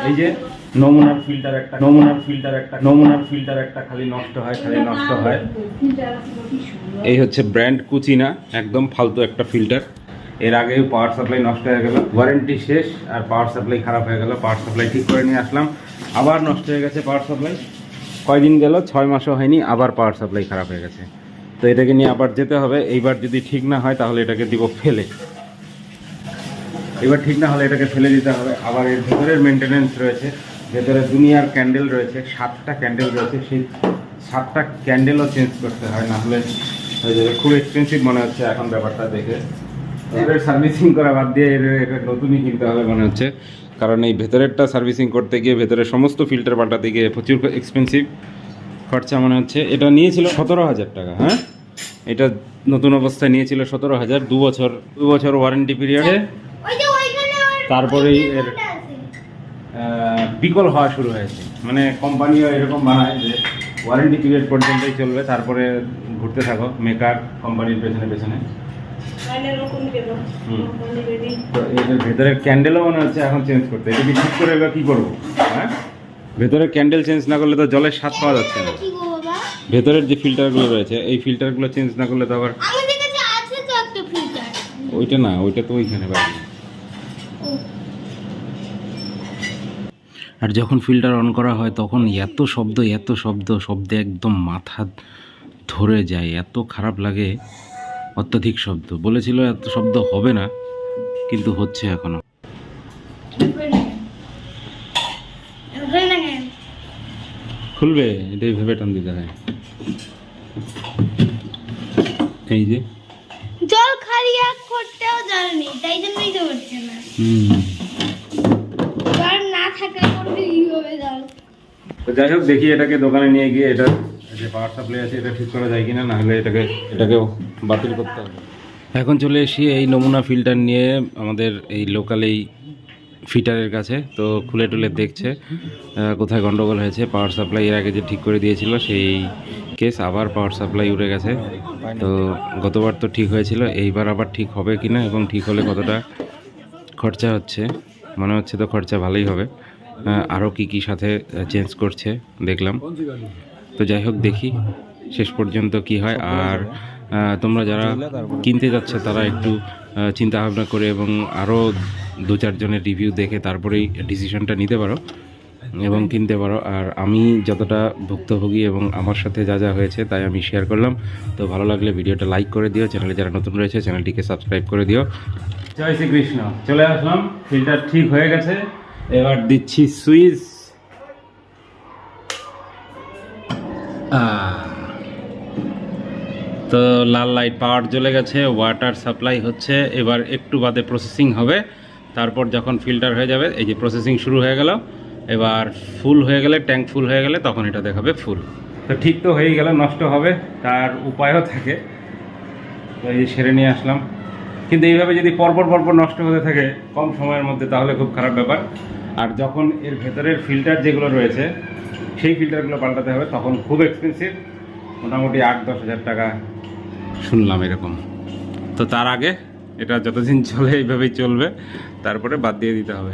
এই যে নমুনার ফিল্টার একটা খালি নষ্ট হয়। এই হচ্ছে ব্র্যান্ড কুচিনা, একদম ফালতু একটা ফিল্টার। এর আগে পাওয়ার সাপ্লাই নষ্ট হয়ে গেল, ওয়ারেন্টি শেষ আর পাওয়ার সাপ্লাই খারাপ হয়ে গেল। পাওয়ার সাপ্লাই ঠিক করে নিয়ে আসলাম, আবার নষ্ট হয়ে গেছে পাওয়ার সাপ্লাই। কয়দিন গেল, 6 মাসও হয়নি, আবার পাওয়ার সাপ্লাই খারাপ হয়ে গেছে। তো এটাকে নিয়ে আবার যেতে হবে। এইবার যদি ঠিক না হয় তাহলে এটাকে দিব ফেলে। এবার ঠিক না হলে এটাকে ফেলে দিতে হবে। আবার এর ভেতরের মেনটেনেন্স রয়েছে, ভেতরে দুনিয়ার ক্যান্ডেল রয়েছে, 7টা ক্যান্ডেল রয়েছে। সেই 7টা ক্যান্ডেলও চেঞ্জ করতে হয়, না হলে হয়ে যাবে। খুব এক্সপেন্সিভ মনে হচ্ছে এখন ব্যাপারটা দেখে। এর সার্ভিসিং করা বাদ দিয়ে এটা নতুনই কিনতে হবে মনে হচ্ছে, কারণ এই ভেতরেরটা সার্ভিসিং করতে গিয়ে ভেতরের সমস্ত ফিল্টার পাল্টাতে গিয়ে প্রচুর এক্সপেন্সিভ খরচা মনে হচ্ছে। এটা নিয়েছিল 17,000 টাকা। হ্যাঁ, এটা নতুন অবস্থায় নিয়েছিল 17,000। 2 বছর ওয়ারেন্টি পিরিয়ডে। তারপরেই এর বিকল হওয়া শুরু হয়েছে। মানে কোম্পানিও এরকম বানায় যে ওয়ারেন্টি পিরিয়ড পর্যন্তই চলবে, তারপরে ঘুরতে থাকো মেকার কোম্পানির পেছনে। তো এটার ভেতরের ক্যান্ডেলও মনে হচ্ছে এখন চেঞ্জ করতে। এটা কি ঠিক করে এবার কী করবো? হ্যাঁ, ভেতরের ক্যান্ডেল চেঞ্জ না করলে তো জলের স্বাদ পাওয়া যাচ্ছে না। ভেতরের যে ফিল্টারগুলো রয়েছে, এই ফিল্টারগুলো চেঞ্জ না করলে তো আবার ওইটা না, ওইটা তো ওইখানে বাইরে। আর যখন ফিল্টার অন করা হয় তখন এত শব্দে একদম মাথা ধরে যায়, এত খারাপ লাগে, অত্যধিক শব্দ। বলেছিল এত শব্দ হবে না, কিন্তু হচ্ছে এখনো। খুলবে, এটাই ভেবে টান দিতে হয়। এই যে জল খালি এক করতেও জল নেই, তাই জন্যই তো হচ্ছে না। জল না থাকলে করবে কিভাবে জল? তো যাই হোক, দেখি এটাকে দোকানে নিয়ে গিয়ে এটা যে পাওয়ার সাপ্লাই আছে এটা ঠিক করা যায় কিনা, না হলে এটাকেও বাতিল করতে হবে। এখন চলে এসি এই নমুনা ফিল্টার নিয়ে আমাদের এই লোকাল এই ফিটারের কাছে। তো খুলে টুলে দেখছে কোথায় গন্ডগোল হয়েছে। পাওয়ার সাপ্লাই এর আগে যে ঠিক করে দিয়েছিল সেই কেস, আবার পাওয়ার সাপ্লাই উড়ে গেছে। তো গতবার তো ঠিক হয়েছিল, এইবার আবার ঠিক হবে কিনা এবং ঠিক হলে কতটা খরচা হচ্ছে। মনে হচ্ছে তো খরচা ভালোই হবে। আরও কি সাথে চেঞ্জ করছে দেখলাম। তো যাই হোক, দেখি শেষ পর্যন্ত কি হয়। আর তোমরা যারা কিনতে যাচ্ছে তারা একটু চিন্তা ভাবনা করে এবং আরও 2-4 জনের রিভিউ দেখে তারপরেই ডিসিশনটা নিতে পারো এবং কিনতে পারো। আর আমি যতটা ভুক্তভোগী এবং আমার সাথে যা হয়েছে তাই আমি শেয়ার করলাম। তো ভালো লাগলে ভিডিওটা লাইক করে দিও, চ্যানেলে যারা নতুন রয়েছে চ্যানেলটিকে সাবস্ক্রাইব করে দিও। জয় শ্রীকৃষ্ণ। চলে আসলাম, ফিল্টার ঠিক হয়ে গেছে। এবার দিচ্ছি সুইচ। তো লাল লাইট পাওয়ার জ্বলে গেছে, ওয়াটার সাপ্লাই হচ্ছে। এবার একটু বাদে প্রসেসিং হবে। তারপর যখন ফিল্টার হয়ে যাবে, এই যে প্রসেসিং শুরু হয়ে গেল। এবার ফুল হয়ে গেলে, ট্যাঙ্ক ফুল হয়ে গেলে তখন এটা দেখাবে ফুল। তো ঠিক তো হয়েই গেল, নষ্ট হবে তার উপায়ও থাকে। তো এই যে সেরে নিয়ে আসলাম। কিন্তু এইভাবে যদি পরপর নষ্ট হতে থাকে কম সময়ের মধ্যে তাহলে খুব খারাপ ব্যাপার। আর যখন এর ভেতরের ফিল্টার যেগুলো রয়েছে সেই ফিল্টারগুলো পাল্টাতে হবে, তখন খুব এক্সপেন্সিভ, মোটামুটি 8-10 হাজার টাকা শুনলাম এরকম। তো তার আগে এটা যতদিন চলে এইভাবেই চলবে, তারপরে বাদ দিয়ে দিতে হবে।